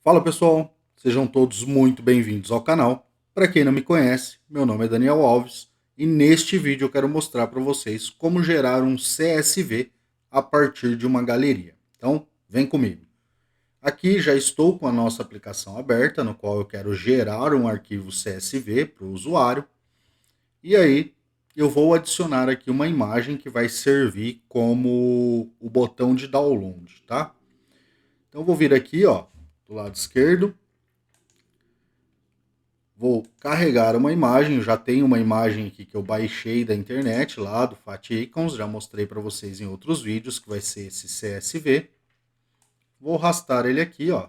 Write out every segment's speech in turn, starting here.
Fala pessoal, sejam todos muito bem-vindos ao canal. Para quem não me conhece, meu nome é Daniel Alves e neste vídeo eu quero mostrar para vocês como gerar um CSV a partir de uma galeria. Então, vem comigo. Aqui já estou com a nossa aplicação aberta, no qual eu quero gerar um arquivo CSV para o usuário. E aí, eu vou adicionar aqui uma imagem que vai servir como o botão de download, tá? Então, eu vou vir aqui, ó, do lado esquerdo. Vou carregar uma imagem, já tenho uma imagem aqui que eu baixei da internet, lá do FatIcons, já mostrei para vocês em outros vídeos, que vai ser esse CSV. Vou arrastar ele aqui, ó,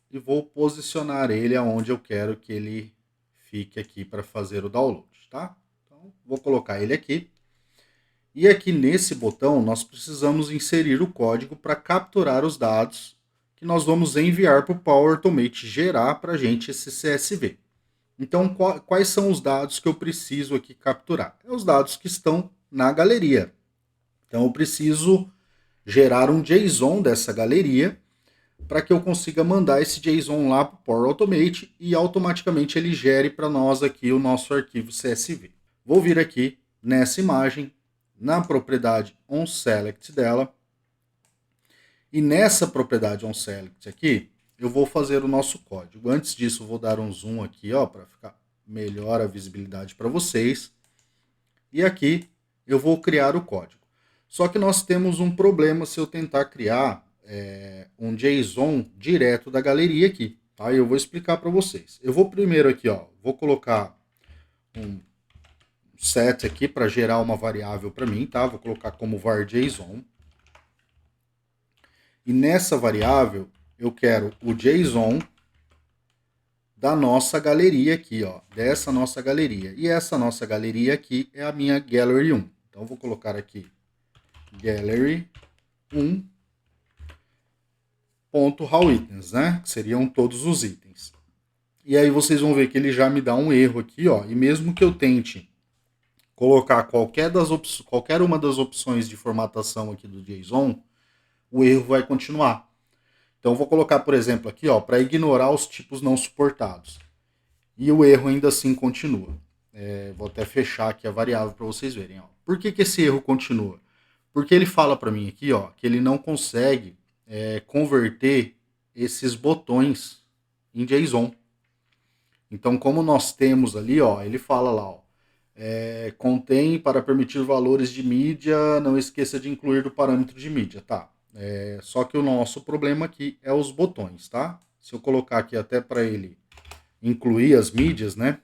e vou posicionar ele aonde eu quero que ele fique aqui para fazer o download, tá? Então, vou colocar ele aqui. E aqui nesse botão, nós precisamos inserir o código para capturar os dados que nós vamos enviar para o Power Automate gerar para a gente esse CSV. Então, quais são os dados que eu preciso aqui capturar? É os dados que estão na galeria. Então, eu preciso gerar um JSON dessa galeria para que eu consiga mandar esse JSON lá para o Power Automate e automaticamente ele gere para nós aqui o nosso arquivo CSV. Vou vir aqui nessa imagem, na propriedade onSelect dela, e nessa propriedade onSelect aqui, eu vou fazer o nosso código. Antes disso, eu vou dar um zoom aqui, ó, para ficar melhor a visibilidade para vocês. E aqui eu vou criar o código. Só que nós temos um problema se eu tentar criar um JSON direto da galeria aqui. Tá? Eu vou explicar para vocês. Eu vou primeiro aqui, ó, vou colocar um set aqui para gerar uma variável para mim, tá? Vou colocar como var JSON. E nessa variável eu quero o JSON da nossa galeria aqui, ó, dessa nossa galeria. E essa nossa galeria aqui é a minha Gallery 1. Então eu vou colocar aqui Gallery 1.raw items, né? Que seriam todos os itens. E aí vocês vão ver que ele já me dá um erro aqui, ó. E mesmo que eu tente colocar qualquer uma das opções de formatação aqui do JSON, o erro vai continuar. Então eu vou colocar, por exemplo, aqui, ó, para ignorar os tipos não suportados. E o erro ainda assim continua. Vou até fechar aqui a variável para vocês verem. Ó. Por que esse erro continua? Porque ele fala para mim aqui, ó, que ele não consegue converter esses botões em JSON. Então, como nós temos ali, ó, ele fala lá, ó, contém para permitir valores de mídia, não esqueça de incluir do parâmetro de mídia, tá? Só que o nosso problema aqui é os botões, tá? Se eu colocar aqui até para ele incluir as mídias, né?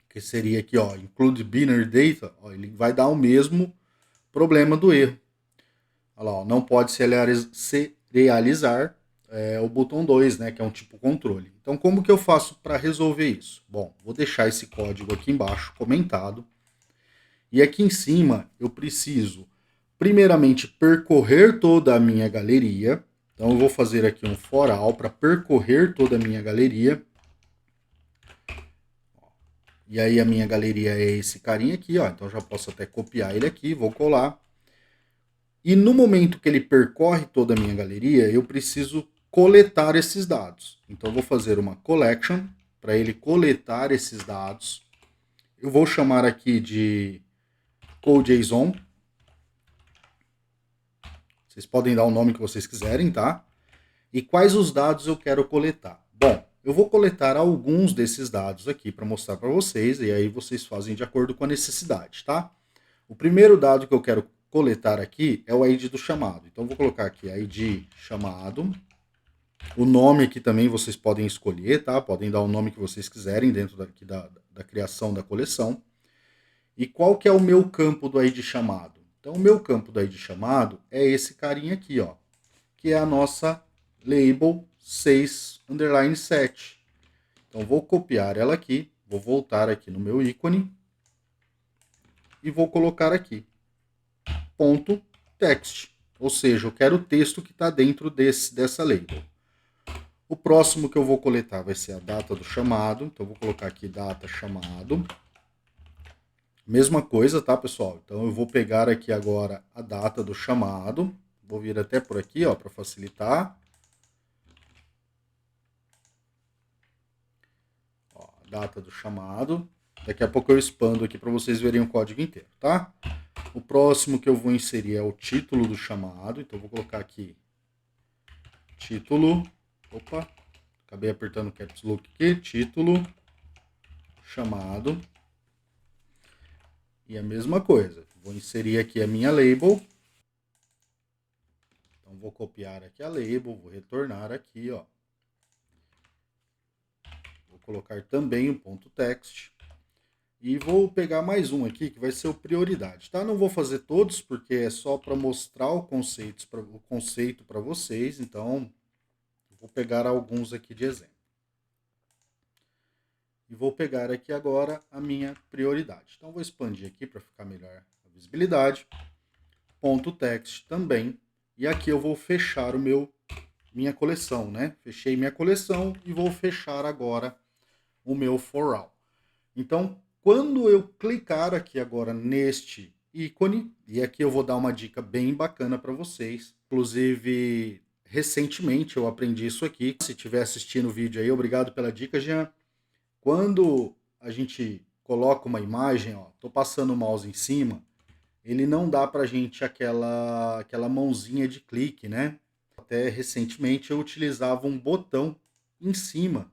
Que seria aqui, ó, include binary data, ó, ele vai dar o mesmo problema do erro. Olha lá, ó, não pode serializar o botão 2, né, que é um tipo controle. Então, como que eu faço para resolver isso? Bom, vou deixar esse código aqui embaixo comentado. E aqui em cima eu preciso, primeiramente, percorrer toda a minha galeria. Então, eu vou fazer aqui um for all para percorrer toda a minha galeria. E aí a minha galeria é esse carinha aqui, ó. Então, eu já posso até copiar ele aqui, vou colar. E no momento que ele percorre toda a minha galeria, eu preciso coletar esses dados. Então, eu vou fazer uma collection para ele coletar esses dados. Eu vou chamar aqui de code.json. Vocês podem dar o nome que vocês quiserem, tá? E quais os dados eu quero coletar? Bom, eu vou coletar alguns desses dados aqui para mostrar para vocês, e aí vocês fazem de acordo com a necessidade, tá? O primeiro dado que eu quero coletar aqui é o ID do chamado. Então, eu vou colocar aqui ID chamado. O nome aqui também vocês podem escolher, tá? Podem dar o nome que vocês quiserem dentro daqui da criação da coleção. E qual que é o meu campo do ID chamado? Então, o meu campo do ID chamado é esse carinha aqui, ó, que é a nossa label 6_7. Então, vou copiar ela aqui, vou voltar aqui no meu ícone e vou colocar aqui ponto text, ou seja, eu quero o texto que está dentro dessa label. O próximo que eu vou coletar vai ser a data do chamado, então eu vou colocar aqui data chamado. Mesma coisa, tá, pessoal? Então eu vou pegar aqui agora a data do chamado, Vou vir até por aqui, ó, para facilitar. Ó, a data do chamado. Daqui a pouco eu expando aqui para vocês verem o código inteiro, tá? O próximo que eu vou inserir é o título do chamado. Então, eu vou colocar aqui título. Opa, acabei apertando o caps lock aqui. Título, chamado. E a mesma coisa. Vou inserir aqui a minha label. Então, vou copiar aqui a label. Vou retornar aqui, ó. Vou colocar também o ponto text. E vou pegar mais um aqui, que vai ser o prioridade, tá? Não vou fazer todos, porque é só para mostrar o conceito para vocês. Então, vou pegar alguns aqui de exemplo. E vou pegar aqui agora a minha prioridade. Então, vou expandir aqui para ficar melhor a visibilidade. Ponto text também. E aqui eu vou fechar minha coleção, né? Fechei minha coleção e vou fechar agora o meu for all. Então, quando eu clicar aqui agora neste ícone, e aqui eu vou dar uma dica bem bacana para vocês. Inclusive, recentemente eu aprendi isso aqui. Se estiver assistindo o vídeo aí, obrigado pela dica, Jean. Quando a gente coloca uma imagem, ó, tô passando o mouse em cima, ele não dá pra gente aquela mãozinha de clique, né? Até recentemente eu utilizava um botão em cima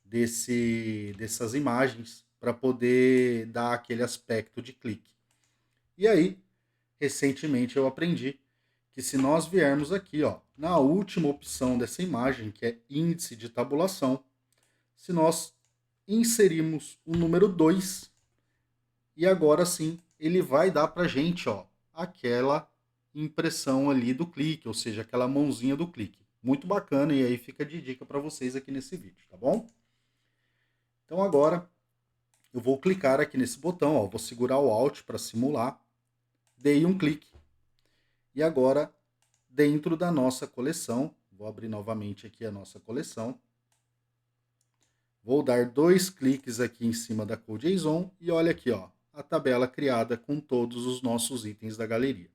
dessas imagens para poder dar aquele aspecto de clique. E aí, recentemente eu aprendi que se nós viermos aqui, ó, na última opção dessa imagem, que é índice de tabulação, se nós inserimos o número 2, e agora sim ele vai dar para a gente, ó, aquela impressão ali do clique, ou seja, aquela mãozinha do clique. Muito bacana, e aí fica de dica para vocês aqui nesse vídeo, tá bom? Então agora eu vou clicar aqui nesse botão, ó, vou segurar o Alt para simular, dei um clique, e agora dentro da nossa coleção, vou abrir novamente aqui a nossa coleção, vou dar 2 cliques aqui em cima da CodeJSON e olha aqui, ó, a tabela criada com todos os nossos itens da galeria.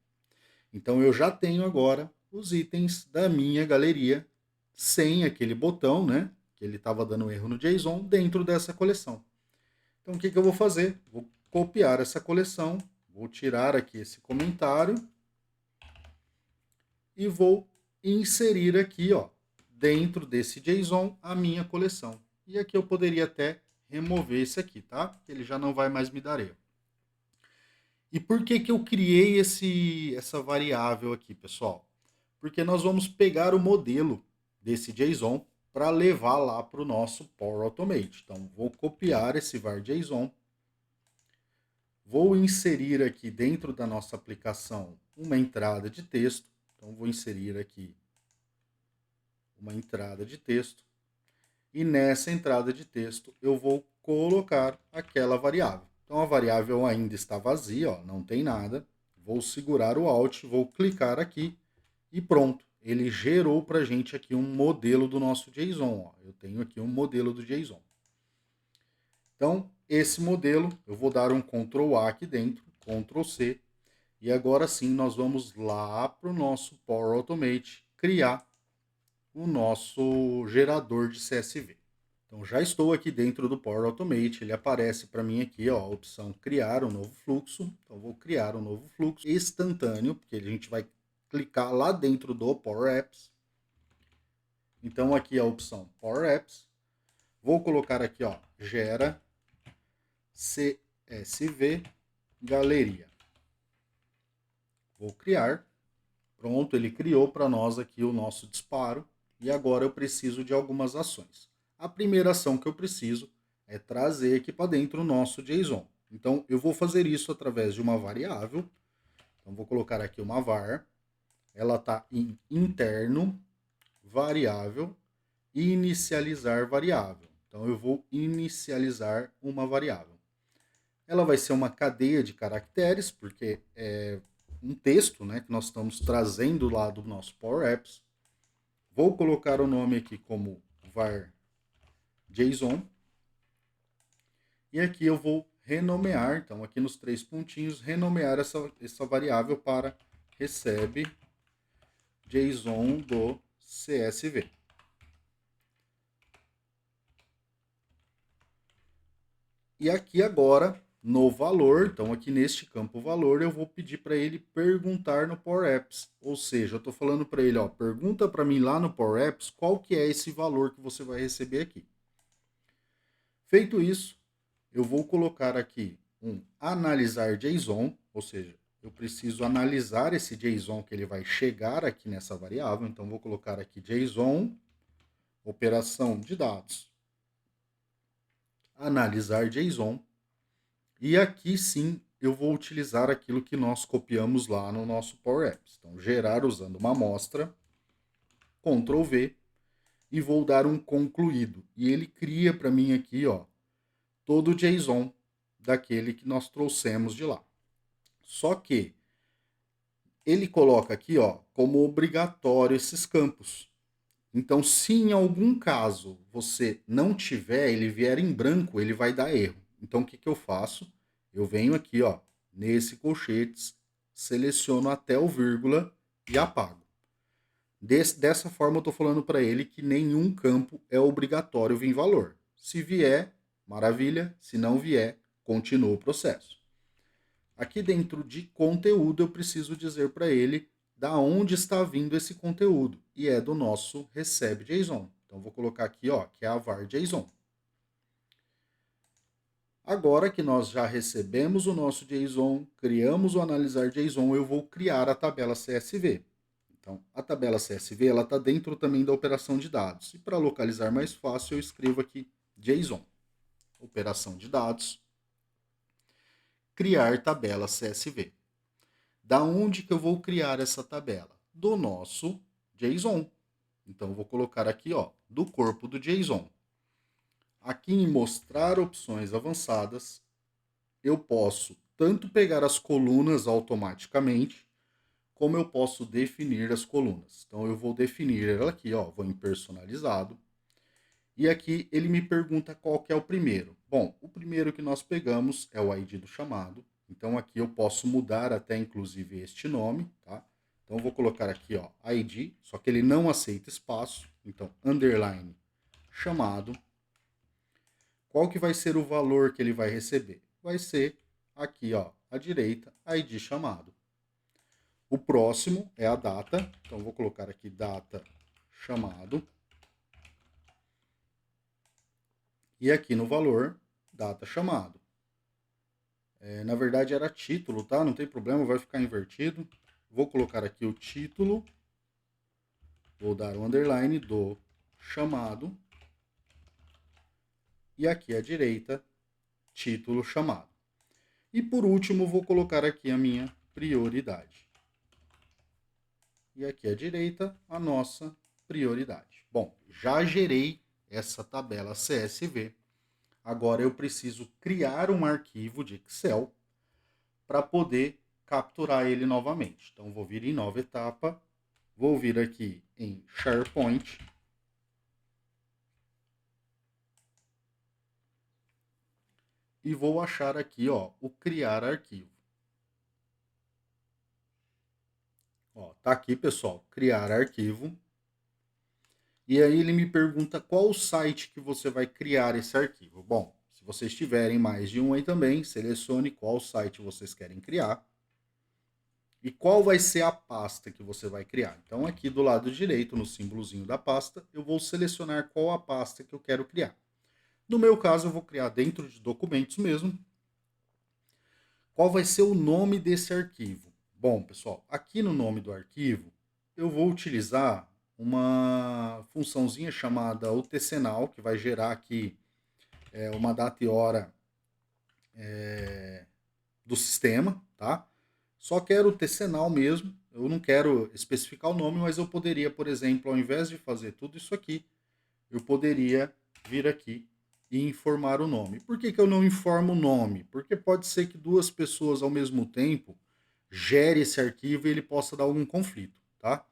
Então eu já tenho agora os itens da minha galeria sem aquele botão, né, que ele estava dando erro no JSON, dentro dessa coleção. Então o que eu vou fazer? Vou copiar essa coleção, vou tirar aqui esse comentário e vou inserir aqui, ó, dentro desse JSON a minha coleção. E aqui eu poderia até remover esse aqui, tá? Ele já não vai mais me dar erro. E por que eu criei essa variável aqui, pessoal? Porque nós vamos pegar o modelo desse JSON para levar lá para o nosso Power Automate. Então, vou copiar esse var JSON, vou inserir aqui dentro da nossa aplicação uma entrada de texto. Então, vou inserir aqui uma entrada de texto. E nessa entrada de texto, eu vou colocar aquela variável. Então, a variável ainda está vazia, ó, não tem nada. Vou segurar o Alt, vou clicar aqui e pronto. Ele gerou para a gente aqui um modelo do nosso JSON. Ó. Eu tenho aqui um modelo do JSON. Então, esse modelo, eu vou dar um Ctrl A aqui dentro, Ctrl C, e agora sim nós vamos lá para o nosso Power Automate criar o nosso gerador de CSV. Então, já estou aqui dentro do Power Automate, ele aparece para mim aqui, ó, a opção criar um novo fluxo. Então, vou criar um novo fluxo instantâneo, porque a gente vai clicar lá dentro do Power Apps. Então, aqui a opção Power Apps. Vou colocar aqui, ó, gera CSV galeria. Vou criar. Pronto, ele criou para nós aqui o nosso disparo. E agora eu preciso de algumas ações. A primeira ação que eu preciso é trazer aqui para dentro o nosso JSON. Então, eu vou fazer isso através de uma variável. Então, vou colocar aqui uma var. Ela está em interno, variável, inicializar variável. Então, eu vou inicializar uma variável. Ela vai ser uma cadeia de caracteres, porque é um texto, né, que nós estamos trazendo lá do nosso Power Apps. Vou colocar o nome aqui como var JSON. E aqui eu vou renomear, então aqui nos 3 pontinhos, renomear essa variável para recebe JSON do CSV. E aqui agora, no valor, então aqui neste campo valor, eu vou pedir para ele perguntar no Power Apps. Ou seja, eu estou falando para ele, ó, pergunta para mim lá no Power Apps qual que é esse valor que você vai receber aqui. Feito isso, eu vou colocar aqui um analisar JSON, ou seja, eu preciso analisar esse JSON que ele vai chegar aqui nessa variável. Então, vou colocar aqui JSON, operação de dados, analisar JSON. E aqui sim eu vou utilizar aquilo que nós copiamos lá no nosso Power Apps. Então, gerar usando uma amostra, Ctrl V, e vou dar um concluído. E ele cria para mim aqui, ó, todo o JSON daquele que nós trouxemos de lá. Só que ele coloca aqui, ó, como obrigatório esses campos. Então, se em algum caso você não tiver, ele vier em branco, ele vai dar erro. Então, o que, que eu faço? Eu venho aqui, ó, nesse colchetes, seleciono até o vírgula e apago. Dessa forma, eu estou falando para ele que nenhum campo é obrigatório vir valor. Se vier, maravilha. Se não vier, continua o processo. Aqui dentro de conteúdo, eu preciso dizer para ele da onde está vindo esse conteúdo. E é do nosso recebe.json. Então, vou colocar aqui, ó, que é a var.json. Agora que nós já recebemos o nosso JSON, criamos o analisar JSON, eu vou criar a tabela CSV. Então, a tabela CSV está dentro também da operação de dados. E para localizar mais fácil, eu escrevo aqui JSON, operação de dados, criar tabela CSV. Da onde que eu vou criar essa tabela? Do nosso JSON. Então, eu vou colocar aqui, ó, do corpo do JSON. Aqui em mostrar opções avançadas, eu posso tanto pegar as colunas automaticamente, como eu posso definir as colunas. Então, eu vou definir ela aqui, ó, vou em personalizado. E aqui ele me pergunta qual que é o primeiro. Bom, o primeiro que nós pegamos é o ID do chamado. Então aqui eu posso mudar até inclusive este nome, tá? Então eu vou colocar aqui, ó, ID, só que ele não aceita espaço. Então underline chamado. Qual que vai ser o valor que ele vai receber? Vai ser aqui, ó, à direita, ID chamado. O próximo é a data. Então eu vou colocar aqui data chamado. E aqui no valor, data chamado. Na verdade era título, tá? Não tem problema, vai ficar invertido. Vou colocar aqui o título. Vou dar um underline do chamado. E aqui à direita, título chamado. E por último, vou colocar aqui a minha prioridade. E aqui à direita, a nossa prioridade. Bom, já gerei essa tabela CSV. Agora eu preciso criar um arquivo de Excel para poder capturar ele novamente. Então, vou vir em nova etapa, vou vir aqui em SharePoint, e vou achar aqui, ó, o criar arquivo. Ó, tá aqui, pessoal, criar arquivo. E aí ele me pergunta qual site que você vai criar esse arquivo. Bom, se vocês tiverem mais de um aí também, selecione qual site vocês querem criar. E qual vai ser a pasta que você vai criar. Então aqui do lado direito, no símbolozinho da pasta, eu vou selecionar qual a pasta que eu quero criar. No meu caso, eu vou criar dentro de documentos mesmo. Qual vai ser o nome desse arquivo? Bom, pessoal, aqui no nome do arquivo, eu vou utilizar uma funçãozinha chamada utcnal, que vai gerar aqui uma data e hora do sistema, tá? Só quero o tcnal mesmo, eu não quero especificar o nome, mas eu poderia, por exemplo, ao invés de fazer tudo isso aqui, eu poderia vir aqui e informar o nome. Por que, que eu não informo o nome? Porque pode ser que duas pessoas ao mesmo tempo gere esse arquivo e ele possa dar algum conflito, tá?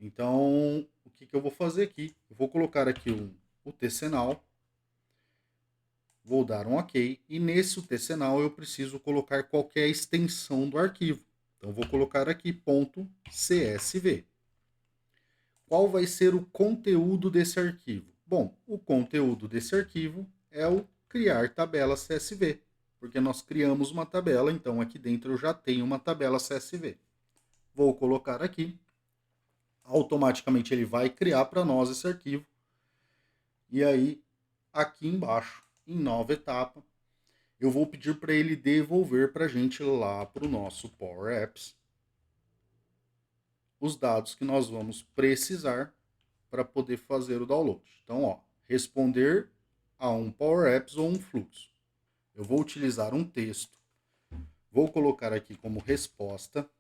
Então, o que, que eu vou fazer aqui? Eu vou colocar aqui o tcnal, vou dar um OK, e nesse tcnal eu preciso colocar qualquer extensão do arquivo. Então, vou colocar aqui .csv. qual vai ser o conteúdo desse arquivo? Bom, o conteúdo desse arquivo é o criar tabela CSV, porque nós criamos uma tabela, então aqui dentro eu já tenho uma tabela CSV. Vou colocar aqui, automaticamente ele vai criar para nós esse arquivo. E aí, aqui embaixo, em nova etapa, eu vou pedir para ele devolver para a gente lá para o nosso Power Apps os dados que nós vamos precisar para poder fazer o download. Então, ó, responder a um Power Apps ou um fluxo. Eu vou utilizar um texto, vou colocar aqui como resposta.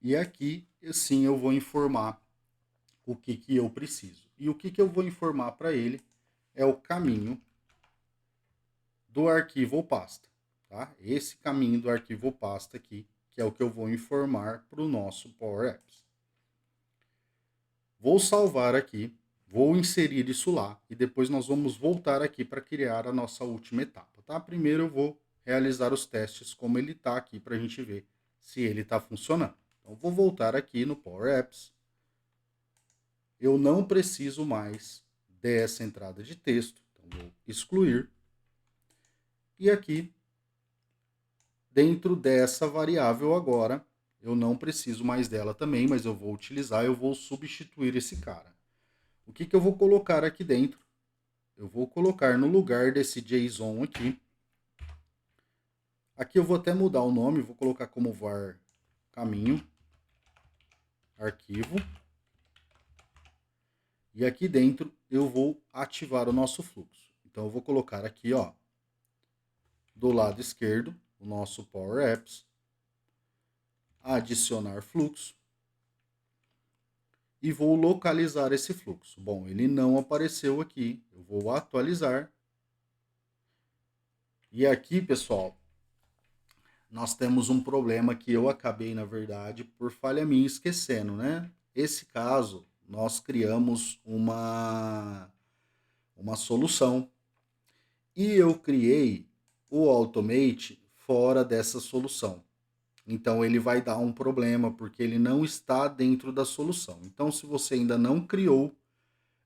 E aqui, sim, eu vou informar o que eu preciso. E o que eu vou informar para ele é o caminho do arquivo ou pasta. Tá? Esse caminho do arquivo ou pasta aqui, que é o que eu vou informar para o nosso Power Apps. Vou salvar aqui, vou inserir isso lá e depois nós vamos voltar aqui para criar a nossa última etapa. Tá? Primeiro eu vou realizar os testes como ele está aqui para a gente ver se ele está funcionando. Então vou voltar aqui no Power Apps. Eu não preciso mais dessa entrada de texto, então vou excluir. E aqui, dentro dessa variável agora, eu não preciso mais dela também, mas eu vou utilizar, eu vou substituir esse cara. O que eu vou colocar aqui dentro? Eu vou colocar no lugar desse JSON aqui. Aqui eu vou até mudar o nome, vou colocar como var caminho, arquivo. E aqui dentro eu vou ativar o nosso fluxo. Então eu vou colocar aqui, ó, do lado esquerdo, o nosso Power Apps, adicionar fluxo e vou localizar esse fluxo. Bom, ele não apareceu aqui, eu vou atualizar. E aqui, pessoal, nós temos um problema que eu acabei, na verdade, por falha minha, esquecendo, né? Esse caso, nós criamos uma solução e eu criei o Automate fora dessa solução. Então ele vai dar um problema porque ele não está dentro da solução. Então, se você ainda não criou,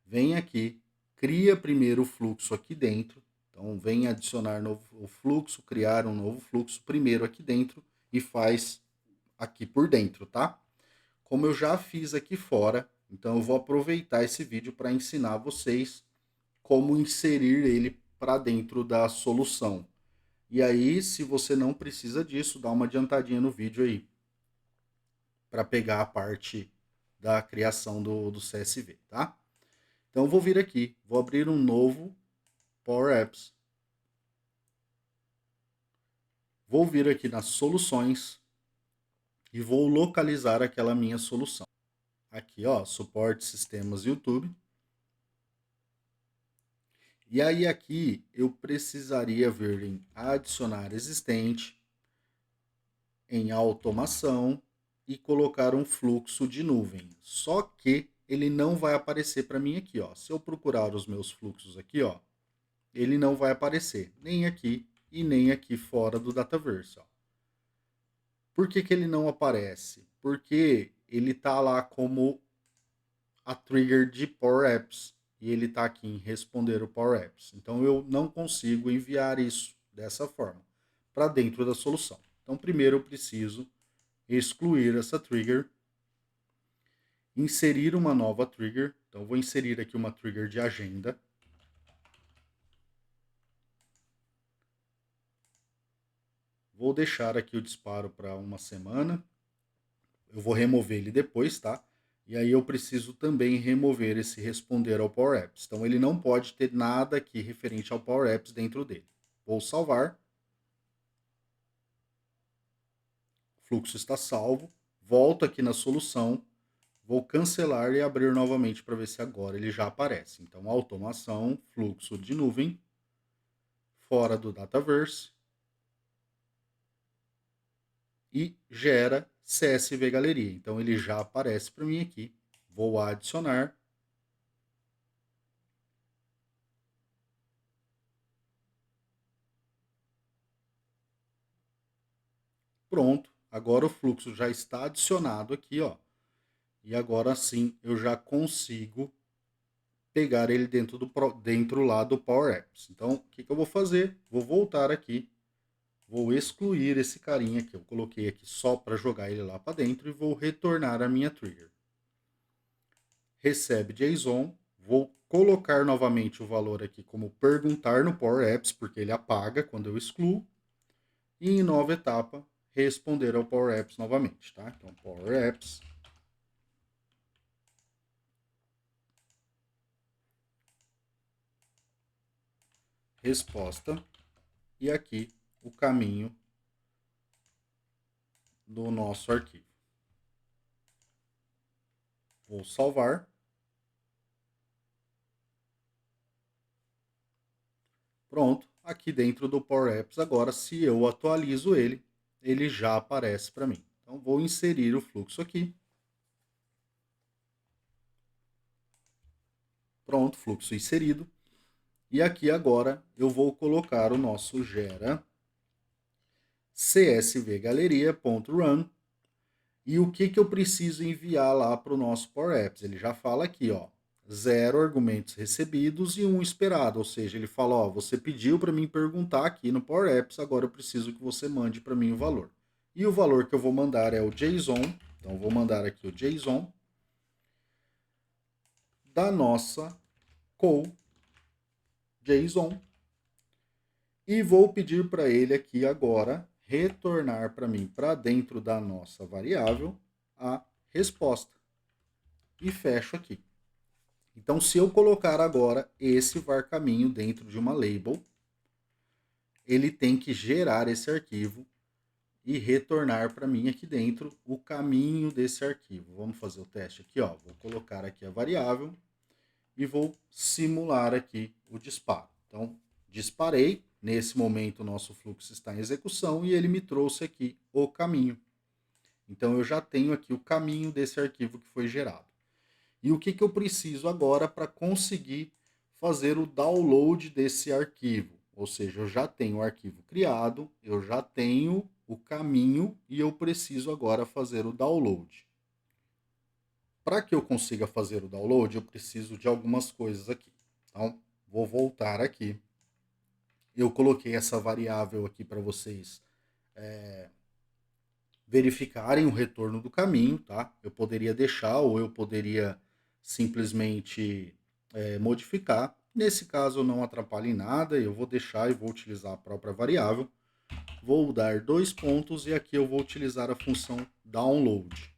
vem aqui, cria primeiro o fluxo aqui dentro. Então, vem adicionar novo fluxo, criar um novo fluxo primeiro aqui dentro e faz aqui por dentro, tá? Como eu já fiz aqui fora, então eu vou aproveitar esse vídeo para ensinar vocês como inserir ele para dentro da solução. E aí, se você não precisa disso, dá uma adiantadinha no vídeo aí para pegar a parte da criação do CSV, tá? Então eu vou vir aqui, vou abrir um novo Power Apps. Vou vir aqui nas soluções e vou localizar aquela minha solução. Aqui, ó, suporte sistemas YouTube. E aí aqui eu precisaria vir em adicionar existente, em automação e colocar um fluxo de nuvem. Só que ele não vai aparecer para mim aqui, ó. Se eu procurar os meus fluxos aqui, ó, ele não vai aparecer nem aqui e nem aqui fora do Dataverse, ó. Por que ele não aparece? Porque ele está lá como a trigger de Power Apps e ele está aqui em responder o Power Apps. Então eu não consigo enviar isso dessa forma para dentro da solução. Então primeiro eu preciso excluir essa trigger, inserir uma nova trigger. Então vou inserir aqui uma trigger de agenda. Vou deixar aqui o disparo para uma semana. Eu vou remover ele depois, tá? E aí eu preciso também remover esse responder ao Power Apps. Então ele não pode ter nada aqui referente ao Power Apps dentro dele. Vou salvar. O fluxo está salvo. Volto aqui na solução. Vou cancelar e abrir novamente para ver se agora ele já aparece. Então automação, fluxo de nuvem, fora do Dataverse. E gera CSV Galeria. Então ele já aparece para mim aqui. Vou adicionar. Pronto, agora o fluxo já está adicionado aqui, ó. E agora sim eu já consigo pegar ele dentro lá do Power Apps. Então, o que eu vou fazer? Vou voltar aqui, vou excluir esse carinha que eu coloquei aqui só para jogar ele lá para dentro e vou retornar a minha trigger. Recebe JSON, vou colocar novamente o valor aqui como perguntar no Power Apps, porque ele apaga quando eu excluo. E em nova etapa, responder ao Power Apps novamente, tá? Então, Power Apps. Resposta. E aqui o caminho do nosso arquivo. Vou salvar. Pronto. Aqui dentro do Power Apps, agora, se eu atualizo ele, ele já aparece para mim. Então, vou inserir o fluxo aqui. Pronto, fluxo inserido. E aqui agora eu vou colocar o nosso gera csvgaleria.run e o que eu preciso enviar lá para o nosso Power Apps. Ele já fala aqui, ó, 0 argumentos recebidos e 1 esperado, ou seja, ele fala, ó, você pediu para mim perguntar aqui no Power Apps, agora eu preciso que você mande para mim o valor. E o valor que eu vou mandar é o JSON, então vou mandar aqui o JSON da nossa call JSON e vou pedir para ele aqui agora retornar para mim, para dentro da nossa variável, a resposta. E fecho aqui. Então, se eu colocar agora esse var caminho dentro de uma label, ele tem que gerar esse arquivo e retornar para mim aqui dentro o caminho desse arquivo. Vamos fazer o teste aqui, ó. Vou colocar aqui a variável e vou simular aqui o disparo. Então, disparei. Nesse momento, o nosso fluxo está em execução e ele me trouxe aqui o caminho. Então, eu já tenho aqui o caminho desse arquivo que foi gerado. E o que eu preciso agora para conseguir fazer o download desse arquivo? Ou seja, eu já tenho o arquivo criado, eu já tenho o caminho e eu preciso agora fazer o download. Para que eu consiga fazer o download, eu preciso de algumas coisas aqui. Então, vou voltar aqui. Eu coloquei essa variável aqui para vocês verificarem o retorno do caminho, tá? Eu poderia deixar ou eu poderia simplesmente modificar. Nesse caso, não atrapalha em nada, eu vou deixar e vou utilizar a própria variável. Vou dar 2 pontos e aqui eu vou utilizar a função download.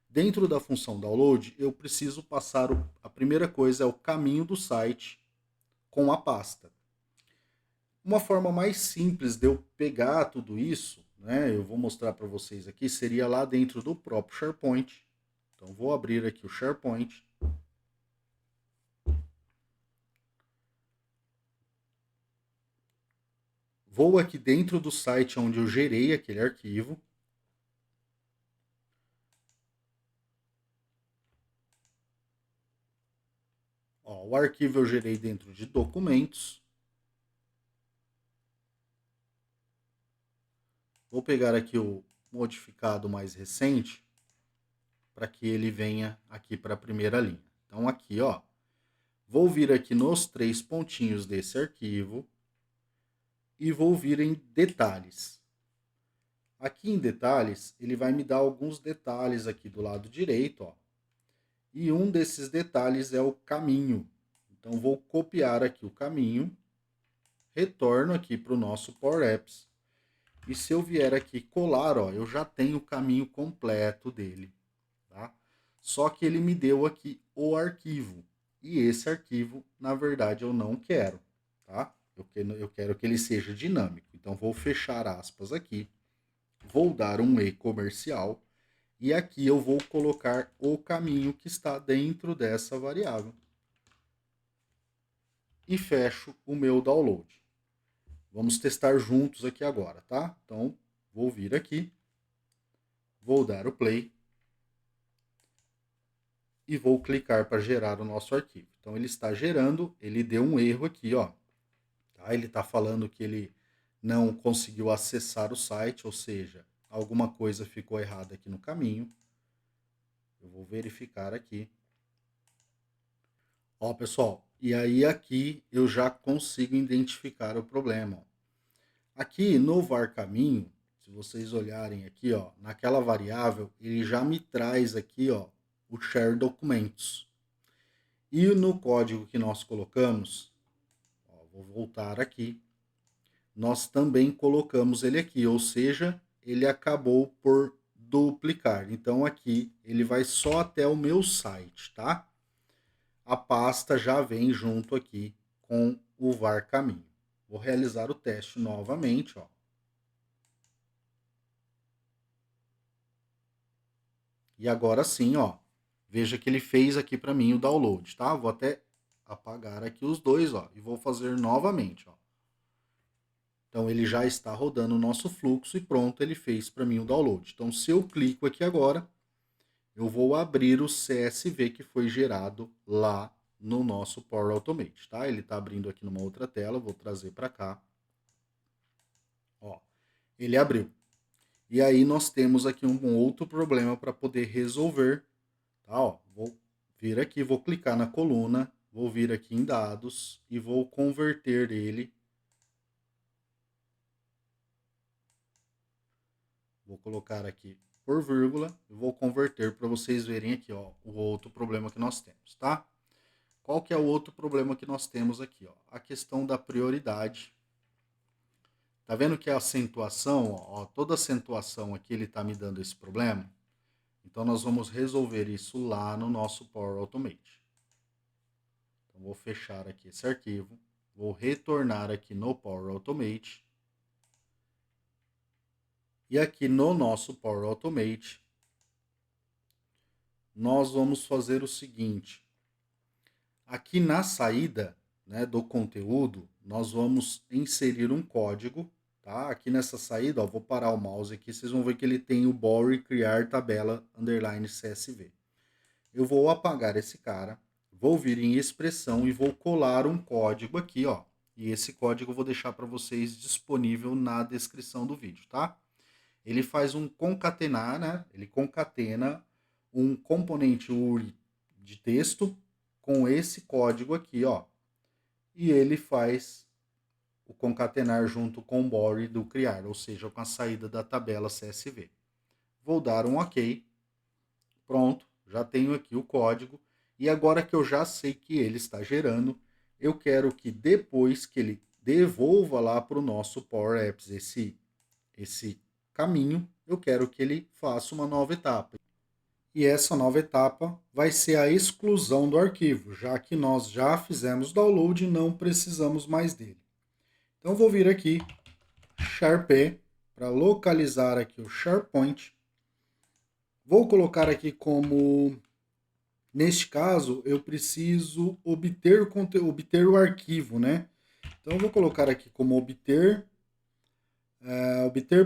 Dentro da função download, eu preciso passar a primeira coisa é o caminho do site com a pasta. Uma forma mais simples de eu pegar tudo isso, né, eu vou mostrar para vocês aqui, seria lá dentro do próprio SharePoint. Então, vou abrir aqui o SharePoint. Vou aqui dentro do site onde eu gerei aquele arquivo. Ó, o arquivo eu gerei dentro de documentos. Vou pegar aqui o modificado mais recente para que ele venha aqui para a primeira linha. Então aqui, ó, vou vir aqui nos 3 pontinhos desse arquivo e vou vir em detalhes. Aqui em detalhes, ele vai me dar alguns detalhes aqui do lado direito, ó. E um desses detalhes é o caminho. Então vou copiar aqui o caminho, retorno aqui para o nosso Power Apps. E se eu vier aqui colar, ó, eu já tenho o caminho completo dele, tá? Só que ele me deu aqui o arquivo. E esse arquivo, na verdade, eu não quero, tá? Eu quero que ele seja dinâmico. Então vou fechar aspas aqui. Vou dar um E comercial. E aqui eu vou colocar o caminho que está dentro dessa variável. E fecho o meu download. Vamos testar juntos aqui agora, tá? Então, vou vir aqui, vou dar o play e vou clicar para gerar o nosso arquivo. Então, ele está gerando, ele deu um erro aqui, ó. Tá? Ele está falando que ele não conseguiu acessar o site, ou seja, alguma coisa ficou errada aqui no caminho. Eu vou verificar aqui. Ó, pessoal, e aí aqui eu já consigo identificar o problema. Ó. Aqui no var caminho, se vocês olharem aqui, ó, naquela variável, ele já me traz aqui, ó, o share documentos. E no código que nós colocamos, ó, vou voltar aqui, nós também colocamos ele aqui, ou seja, ele acabou por duplicar. Então aqui ele vai só até o meu site, tá? A pasta já vem junto aqui com o var caminho. Vou realizar o teste novamente, ó. E agora sim, ó, veja que ele fez aqui para mim o download, tá? Vou até apagar aqui os dois, ó, e vou fazer novamente, ó. Então ele já está rodando o nosso fluxo e pronto, ele fez para mim o download. Então se eu clico aqui agora, eu vou abrir o CSV que foi gerado lá no nosso Power Automate, tá? Ele está abrindo aqui numa outra tela, vou trazer para cá. Ó, ele abriu. E aí nós temos aqui um outro problema para poder resolver, tá? Ó, vou vir aqui, vou clicar na coluna, vou vir aqui em dados e vou converter ele. Vou colocar aqui por vírgula e vou converter para vocês verem aqui, ó, o outro problema que nós temos, tá? Qual que é o outro problema que nós temos aqui, ó? A questão da prioridade. Tá vendo que a acentuação, ó, toda acentuação aqui ele tá me dando esse problema? Então nós vamos resolver isso lá no nosso Power Automate. Então vou fechar aqui esse arquivo, vou retornar aqui no Power Automate. E aqui no nosso Power Automate, nós vamos fazer o seguinte. Aqui na saída, né, do conteúdo, nós vamos inserir um código, tá? Aqui nessa saída, ó, vou parar o mouse aqui, vocês vão ver que ele tem o body criar tabela underline CSV. Eu vou apagar esse cara, vou vir em expressão e vou colar um código aqui, ó. E esse código eu vou deixar para vocês disponível na descrição do vídeo, tá? Ele faz um concatenar, né? Ele concatena um componente URI de texto com esse código aqui, ó. E ele faz o concatenar junto com o body do criar, ou seja, com a saída da tabela CSV. Vou dar um OK. Pronto, já tenho aqui o código. E agora que eu já sei que ele está gerando, eu quero que depois que ele devolva lá para o nosso Power Apps esse caminho, eu quero que ele faça uma nova etapa. E essa nova etapa vai ser a exclusão do arquivo, já que nós já fizemos download e não precisamos mais dele. Então vou vir aqui, Sharp, para localizar aqui o SharePoint. Vou colocar aqui como, neste caso, eu preciso obter o arquivo, né? Então eu vou colocar aqui como obter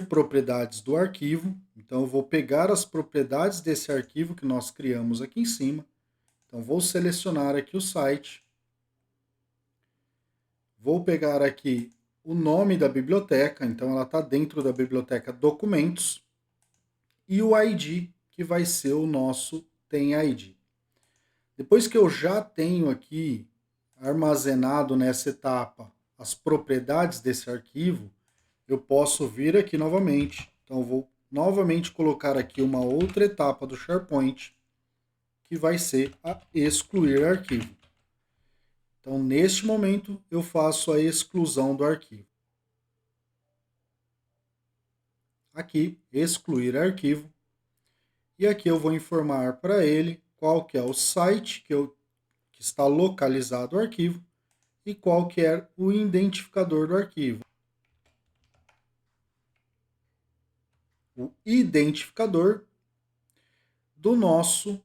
propriedades do arquivo. Então eu vou pegar as propriedades desse arquivo que nós criamos aqui em cima. Então vou selecionar aqui o site. Vou pegar aqui o nome da biblioteca, então ela está dentro da biblioteca documentos. E o ID, que vai ser o nosso tem ID. Depois que eu já tenho aqui armazenado nessa etapa as propriedades desse arquivo, eu posso vir aqui novamente. Então, eu vou novamente colocar aqui uma outra etapa do SharePoint, que vai ser a excluir arquivo. Então, neste momento, eu faço a exclusão do arquivo. Aqui, excluir arquivo. E aqui eu vou informar para ele qual que é o site que está localizado o arquivo e qual que é o identificador do arquivo. O identificador do nosso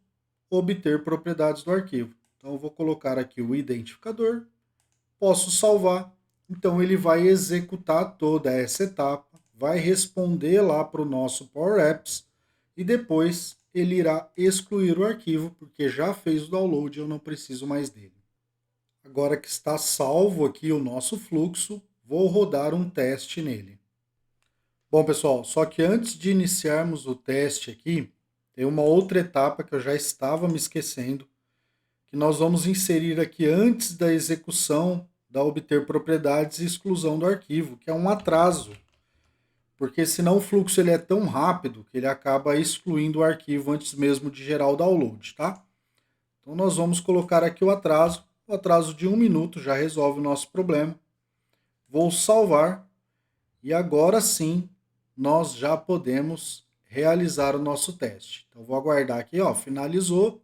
obter propriedades do arquivo. Então eu vou colocar aqui o identificador, posso salvar, então ele vai executar toda essa etapa, vai responder lá para o nosso Power Apps e depois ele irá excluir o arquivo, porque já fez o download e eu não preciso mais dele. Agora que está salvo aqui o nosso fluxo, vou rodar um teste nele. Bom, pessoal, só que antes de iniciarmos o teste aqui, tem uma outra etapa que eu já estava me esquecendo, que nós vamos inserir aqui antes da execução da obter propriedades e exclusão do arquivo, que é um atraso, porque senão o fluxo ele é tão rápido que ele acaba excluindo o arquivo antes mesmo de gerar o download, tá? Então nós vamos colocar aqui o atraso de 1 minuto já resolve o nosso problema. Vou salvar e agora sim nós já podemos realizar o nosso teste. Então vou aguardar aqui, ó, finalizou,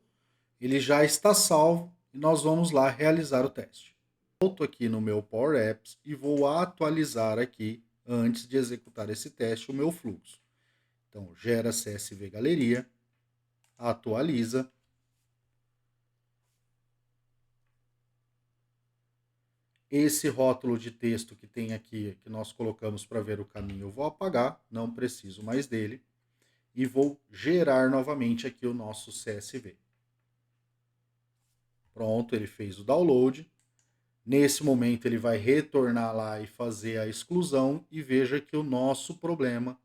ele já está salvo e nós vamos lá realizar o teste. Volto aqui no meu Power Apps e vou atualizar aqui, antes de executar esse teste, o meu fluxo. Então gera CSV Galeria, atualiza. Esse rótulo de texto que tem aqui, que nós colocamos para ver o caminho, eu vou apagar, não preciso mais dele. E vou gerar novamente aqui o nosso CSV. Pronto, ele fez o download. Nesse momento ele vai retornar lá e fazer a exclusão e veja que o nosso problema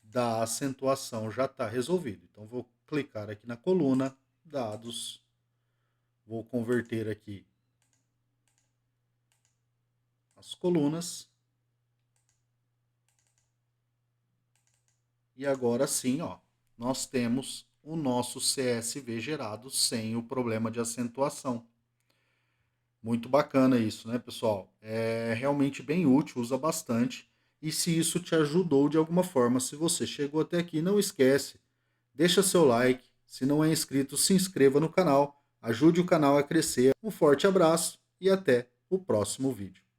da acentuação já está resolvido. Então vou clicar aqui na coluna dados, vou converter aqui as colunas e agora sim, ó, nós temos o nosso CSV gerado sem o problema de acentuação. Muito bacana isso, né, pessoal? É realmente bem útil, usa bastante. E se isso te ajudou de alguma forma, se você chegou até aqui, não esquece, deixa seu like. Se não é inscrito, se inscreva no canal. Ajude o canal a crescer. Um forte abraço e até o próximo vídeo.